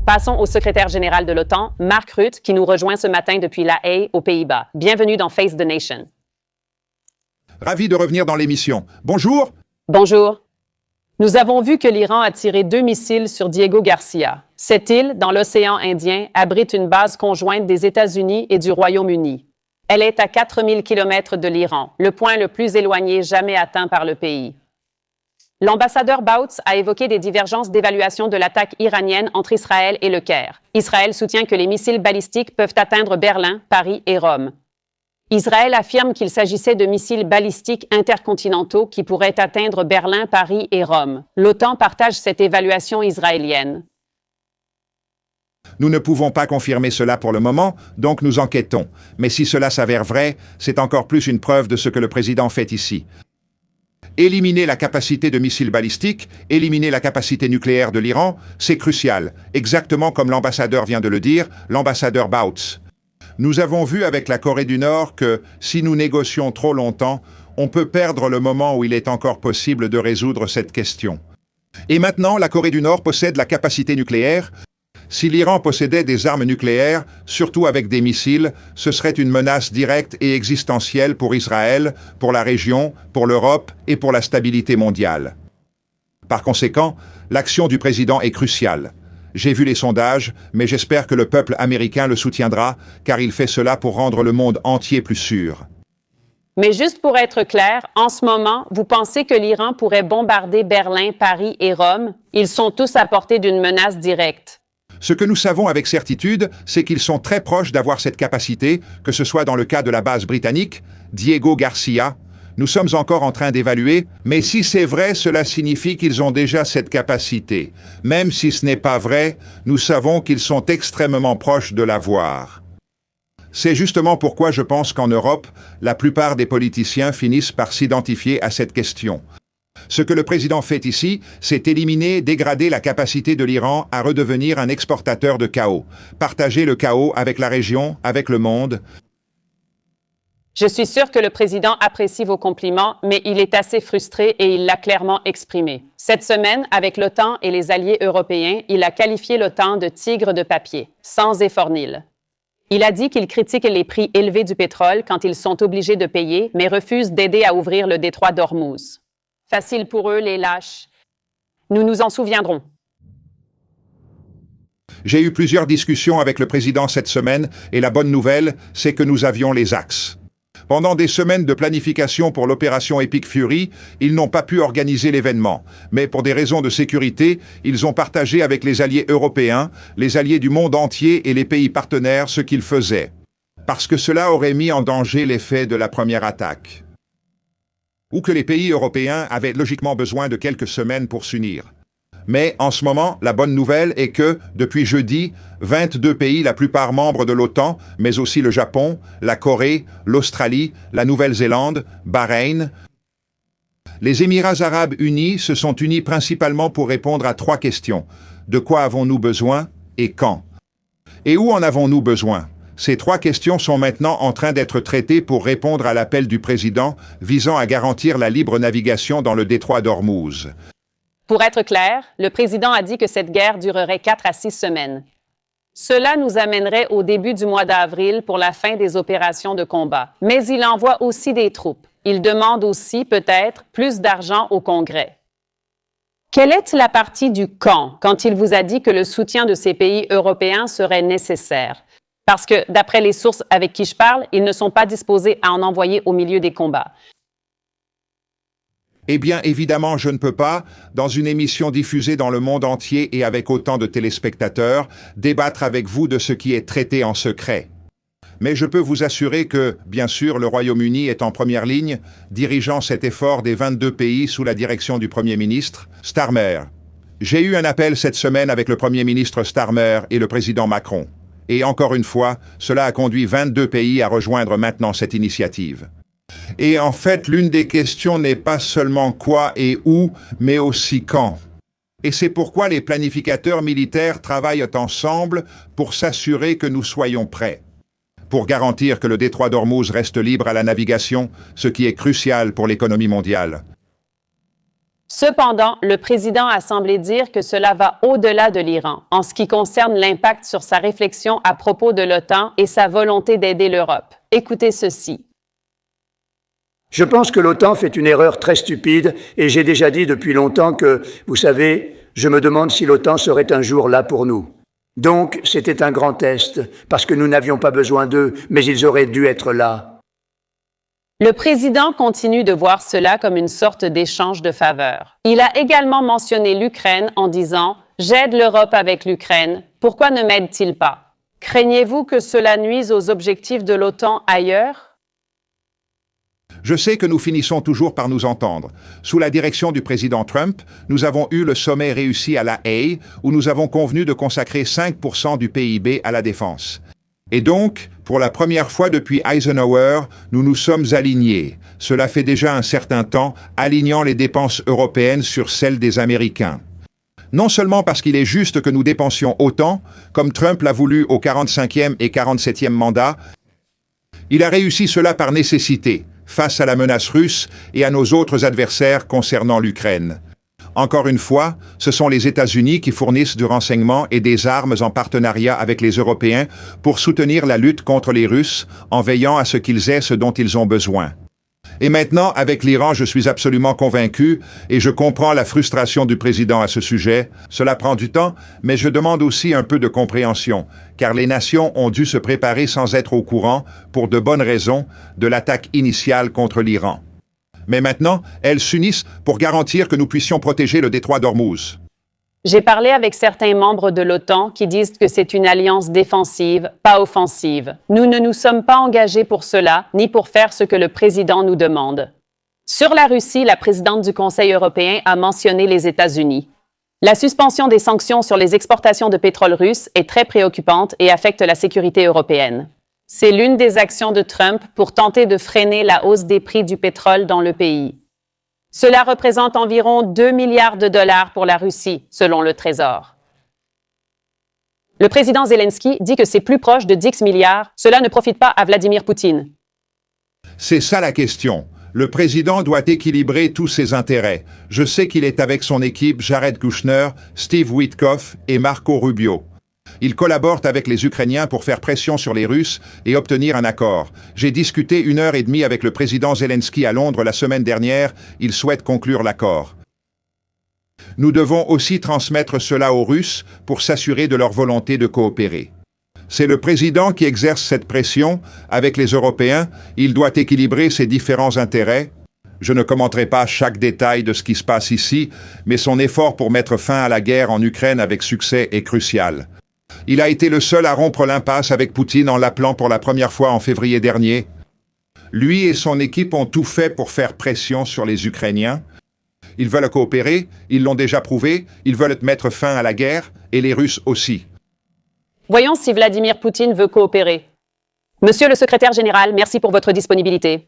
Passons au secrétaire général de l'OTAN, Mark Rutte, qui nous rejoint ce matin depuis La Haye, aux Pays-Bas. Bienvenue dans Face the Nation. Ravi de revenir dans l'émission. Bonjour. Bonjour. Nous avons vu que l'Iran a tiré 2 missiles sur Diego Garcia. Cette île, dans l'océan Indien, abrite une base conjointe des États-Unis et du Royaume-Uni. Elle est à 4000 km de l'Iran, le point le plus éloigné jamais atteint par le pays. L'ambassadeur Bautz a évoqué des divergences d'évaluation de l'attaque iranienne entre Israël et Le Caire. Israël soutient que les missiles balistiques peuvent atteindre Berlin, Paris et Rome. Israël affirme qu'il s'agissait de missiles balistiques intercontinentaux qui pourraient atteindre Berlin, Paris et Rome. L'OTAN partage cette évaluation israélienne. Nous ne pouvons pas confirmer cela pour le moment, donc nous enquêtons. Mais si cela s'avère vrai, c'est encore plus une preuve de ce que le président fait ici. Éliminer la capacité de missiles balistiques, éliminer la capacité nucléaire de l'Iran, c'est crucial, exactement comme l'ambassadeur vient de le dire, l'ambassadeur Bautz. Nous avons vu avec la Corée du Nord que, si nous négocions trop longtemps, on peut perdre le moment où il est encore possible de résoudre cette question. Et maintenant, la Corée du Nord possède la capacité nucléaire. Si l'Iran possédait des armes nucléaires, surtout avec des missiles, ce serait une menace directe et existentielle pour Israël, pour la région, pour l'Europe et pour la stabilité mondiale. Par conséquent, l'action du président est cruciale. J'ai vu les sondages, mais j'espère que le peuple américain le soutiendra, car il fait cela pour rendre le monde entier plus sûr. Mais juste pour être clair, en ce moment, vous pensez que l'Iran pourrait bombarder Berlin, Paris et Rome? Ils sont tous à portée d'une menace directe. Ce que nous savons avec certitude, c'est qu'ils sont très proches d'avoir cette capacité, que ce soit dans le cas de la base britannique, Diego Garcia. Nous sommes encore en train d'évaluer, mais si c'est vrai, cela signifie qu'ils ont déjà cette capacité. Même si ce n'est pas vrai, nous savons qu'ils sont extrêmement proches de l'avoir. C'est justement pourquoi je pense qu'en Europe, la plupart des politiciens finissent par s'identifier à cette question. Ce que le président fait ici, c'est éliminer, dégrader la capacité de l'Iran à redevenir un exportateur de chaos, partager le chaos avec la région, avec le monde. Je suis sûr que le président apprécie vos compliments, mais il est assez frustré et il l'a clairement exprimé. Cette semaine, avec l'OTAN et les alliés européens, il a qualifié l'OTAN de tigre de papier, sans effort nil. Il a dit qu'il critique les prix élevés du pétrole quand ils sont obligés de payer, mais refuse d'aider à ouvrir le détroit d'Ormuz. Facile pour eux, les lâches. Nous nous en souviendrons. J'ai eu plusieurs discussions avec le président cette semaine et la bonne nouvelle, c'est que nous avions les axes. Pendant des semaines de planification pour l'opération Epic Fury, ils n'ont pas pu organiser l'événement. Mais pour des raisons de sécurité, ils ont partagé avec les alliés européens, les alliés du monde entier et les pays partenaires ce qu'ils faisaient. Parce que cela aurait mis en danger l'effet de la première attaque. Ou que les pays européens avaient logiquement besoin de quelques semaines pour s'unir. Mais en ce moment, la bonne nouvelle est que, depuis jeudi, 22 pays, la plupart membres de l'OTAN, mais aussi le Japon, la Corée, l'Australie, la Nouvelle-Zélande, Bahreïn, les Émirats arabes unis se sont unis principalement pour répondre à 3 questions. De quoi avons-nous besoin et quand? Et où en avons-nous besoin? Ces 3 questions sont maintenant en train d'être traitées pour répondre à l'appel du président visant à garantir la libre navigation dans le détroit d'Ormuz. Pour être clair, le président a dit que cette guerre durerait 4 à 6 semaines. Cela nous amènerait au début du mois d'avril pour la fin des opérations de combat. Mais il envoie aussi des troupes. Il demande aussi, peut-être, plus d'argent au Congrès. Quelle est la partie du quand il vous a dit que le soutien de ces pays européens serait nécessaire? Parce que, d'après les sources avec qui je parle, ils ne sont pas disposés à en envoyer au milieu des combats. Eh bien, évidemment, je ne peux pas, dans une émission diffusée dans le monde entier et avec autant de téléspectateurs, débattre avec vous de ce qui est traité en secret. Mais je peux vous assurer que, bien sûr, le Royaume-Uni est en première ligne, dirigeant cet effort des 22 pays sous la direction du Premier ministre, Starmer. J'ai eu un appel cette semaine avec le Premier ministre Starmer et le président Macron. Et encore une fois, cela a conduit 22 pays à rejoindre maintenant cette initiative. Et en fait, l'une des questions n'est pas seulement quoi et où, mais aussi quand. Et c'est pourquoi les planificateurs militaires travaillent ensemble pour s'assurer que nous soyons prêts. Pour garantir que le détroit d'Ormuz reste libre à la navigation, ce qui est crucial pour l'économie mondiale. Cependant, le président a semblé dire que cela va au-delà de l'Iran, en ce qui concerne l'impact sur sa réflexion à propos de l'OTAN et sa volonté d'aider l'Europe. Écoutez ceci. Je pense que l'OTAN fait une erreur très stupide et j'ai déjà dit depuis longtemps que, vous savez, je me demande si l'OTAN serait un jour là pour nous. Donc, c'était un grand test, parce que nous n'avions pas besoin d'eux, mais ils auraient dû être là. Le président continue de voir cela comme une sorte d'échange de faveurs. Il a également mentionné l'Ukraine en disant « J'aide l'Europe avec l'Ukraine, pourquoi ne m'aide-t-il pas ?» Craignez-vous que cela nuise aux objectifs de l'OTAN ailleurs? Je sais que nous finissons toujours par nous entendre. Sous la direction du président Trump, nous avons eu le sommet réussi à La Haye, où nous avons convenu de consacrer 5% du PIB à la défense. Et donc, pour la première fois depuis Eisenhower, nous nous sommes alignés. Cela fait déjà un certain temps, alignant les dépenses européennes sur celles des Américains. Non seulement parce qu'il est juste que nous dépensions autant, comme Trump l'a voulu au 45e et 47e mandat, il a réussi cela par nécessité, face à la menace russe et à nos autres adversaires concernant l'Ukraine. Encore une fois, ce sont les États-Unis qui fournissent du renseignement et des armes en partenariat avec les Européens pour soutenir la lutte contre les Russes en veillant à ce qu'ils aient ce dont ils ont besoin. Et maintenant, avec l'Iran, je suis absolument convaincu et je comprends la frustration du président à ce sujet. Cela prend du temps, mais je demande aussi un peu de compréhension, car les nations ont dû se préparer sans être au courant, pour de bonnes raisons, de l'attaque initiale contre l'Iran. Mais maintenant, elles s'unissent pour garantir que nous puissions protéger le détroit d'Ormuz. J'ai parlé avec certains membres de l'OTAN qui disent que c'est une alliance défensive, pas offensive. Nous ne nous sommes pas engagés pour cela, ni pour faire ce que le président nous demande. Sur la Russie, la présidente du Conseil européen a mentionné les États-Unis. La suspension des sanctions sur les exportations de pétrole russe est très préoccupante et affecte la sécurité européenne. C'est l'une des actions de Trump pour tenter de freiner la hausse des prix du pétrole dans le pays. Cela représente environ 2 milliards de dollars pour la Russie, selon le Trésor. Le président Zelensky dit que c'est plus proche de 10 milliards. Cela ne profite pas à Vladimir Poutine. C'est ça la question. Le président doit équilibrer tous ses intérêts. Je sais qu'il est avec son équipe Jared Kushner, Steve Witkoff et Marco Rubio. Ils collaborent avec les Ukrainiens pour faire pression sur les Russes et obtenir un accord. J'ai discuté 1h30 avec le président Zelensky à Londres la semaine dernière. Il souhaite conclure l'accord. Nous devons aussi transmettre cela aux Russes pour s'assurer de leur volonté de coopérer. C'est le président qui exerce cette pression avec les Européens. Il doit équilibrer ses différents intérêts. Je ne commenterai pas chaque détail de ce qui se passe ici, mais son effort pour mettre fin à la guerre en Ukraine avec succès est crucial. Il a été le seul à rompre l'impasse avec Poutine en l'appelant pour la première fois en février dernier. Lui et son équipe ont tout fait pour faire pression sur les Ukrainiens. Ils veulent coopérer, ils l'ont déjà prouvé, ils veulent mettre fin à la guerre, et les Russes aussi. Voyons si Vladimir Poutine veut coopérer. Monsieur le secrétaire général, merci pour votre disponibilité.